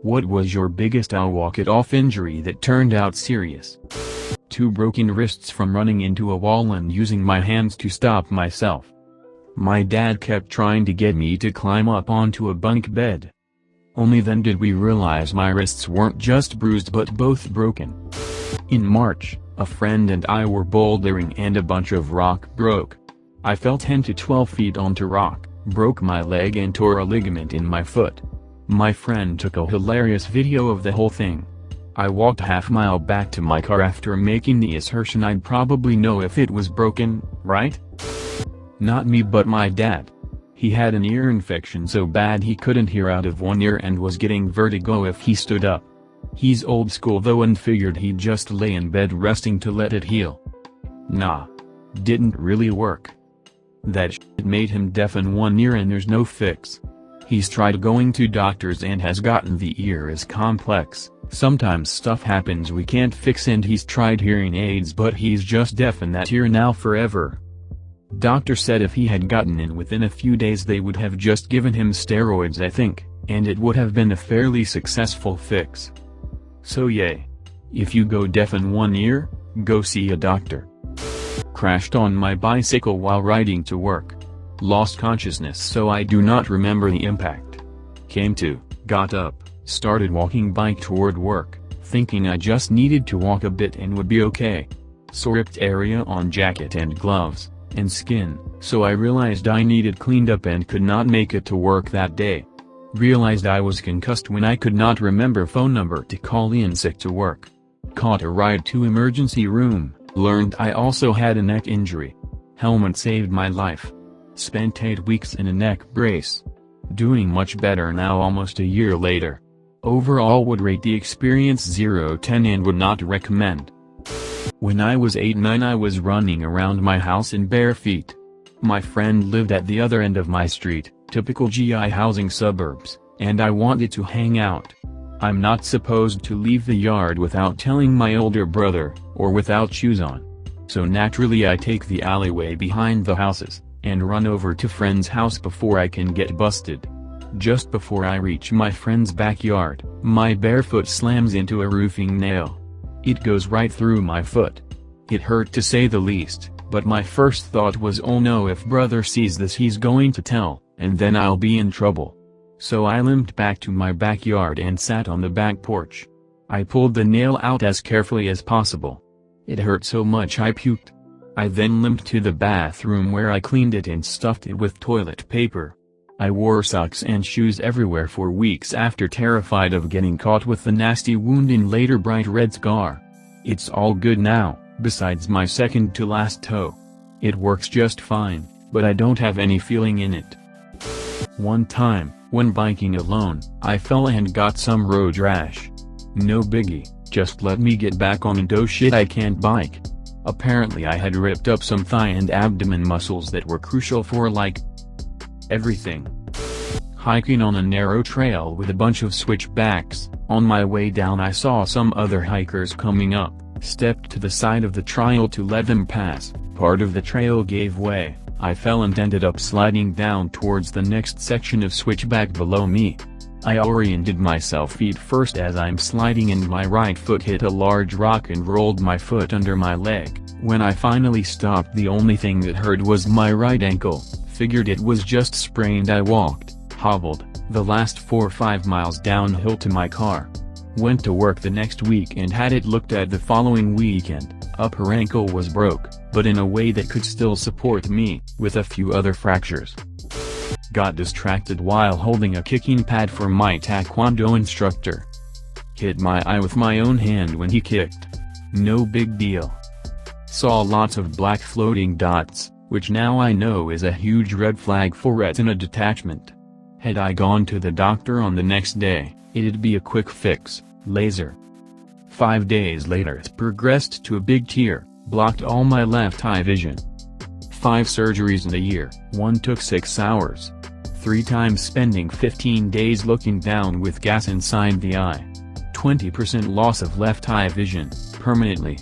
What was your biggest I'll walk it off injury that turned out serious? 2 broken wrists from running into a wall and using my hands to stop myself. My dad kept trying to get me to climb up onto a bunk bed. Only then did we realize my wrists weren't just bruised but both broken. In March, a friend and I were bouldering and a bunch of rock broke. I fell 10 to 12 feet onto rock, broke my leg and tore a ligament in my foot. My friend took a hilarious video of the whole thing. I walked half-mile back to my car after making the assertion I'd probably know if it was broken, right? Not me but my dad. He had an ear infection so bad he couldn't hear out of one ear and was getting vertigo if he stood up. He's old school though and figured he'd just lay in bed resting to let it heal. Nah. Didn't really work. That shit made him deaf in one ear and there's no fix. He's tried going to doctors and has gotten the ear is complex, sometimes stuff happens we can't fix and he's tried hearing aids but he's just deaf in that ear now forever. Doctor said if he had gotten in within a few days they would have just given him steroids I think, and it would have been a fairly successful fix. So yay. If you go deaf in one ear, go see a doctor. Crashed on my bicycle while riding to work. Lost consciousness so I do not remember the impact. Came to, got up, started walking bike toward work, thinking I just needed to walk a bit and would be okay. Sore ripped area on jacket and gloves, and skin, so I realized I needed cleaned up and could not make it to work that day. Realized I was concussed when I could not remember phone number to call in sick to work. Caught a ride to emergency room, learned I also had a neck injury. Helmet saved my life. Spent 8 weeks in a neck brace. Doing much better now almost a year later. Overall would rate the experience 0-10 and would not recommend. When I was 8-9 I was running around my house in bare feet. My friend lived at the other end of my street, typical GI housing suburbs, and I wanted to hang out. I'm not supposed to leave the yard without telling my older brother, or without shoes on. So naturally I take the alleyway behind the houses, and run over to friend's house before I can get busted. Just before I reach my friend's backyard, my bare foot slams into a roofing nail. It goes right through my foot. It hurt to say the least, but my first thought was oh no if brother sees this he's going to tell, and then I'll be in trouble. So I limped back to my backyard and sat on the back porch. I pulled the nail out as carefully as possible. It hurt so much I puked. I then limped to the bathroom where I cleaned it and stuffed it with toilet paper. I wore socks and shoes everywhere for weeks after terrified of getting caught with the nasty wound and later bright red scar. It's all good now, besides my second to last toe. It works just fine, but I don't have any feeling in it. One time, when biking alone, I fell and got some road rash. No biggie, just let me get back on and oh shit I can't bike. Apparently I had ripped up some thigh and abdomen muscles that were crucial for like everything. Hiking on a narrow trail with a bunch of switchbacks, on my way down I saw some other hikers coming up, stepped to the side of the trail to let them pass, part of the trail gave way, I fell and ended up sliding down towards the next section of switchback below me. I oriented myself feet first as I'm sliding and my right foot hit a large rock and rolled my foot under my leg. When I finally stopped the only thing that hurt was my right ankle, figured it was just sprained. I walked, hobbled, the last 4 or 5 miles downhill to my car. Went to work the next week and had it looked at the following weekend. Upper ankle was broke, but in a way that could still support me, with a few other fractures. Got distracted while holding a kicking pad for my taekwondo instructor. Hit my eye with my own hand when he kicked. No big deal. Saw lots of black floating dots, which now I know is a huge red flag for retina detachment. Had I gone to the doctor on the next day, it'd be a quick fix, laser. 5 days later it progressed to a big tear, blocked all my left eye vision. 5 surgeries in a year, 1 took 6 hours. 3 times spending 15 days looking down with gas inside the eye. 20% loss of left eye vision, permanently.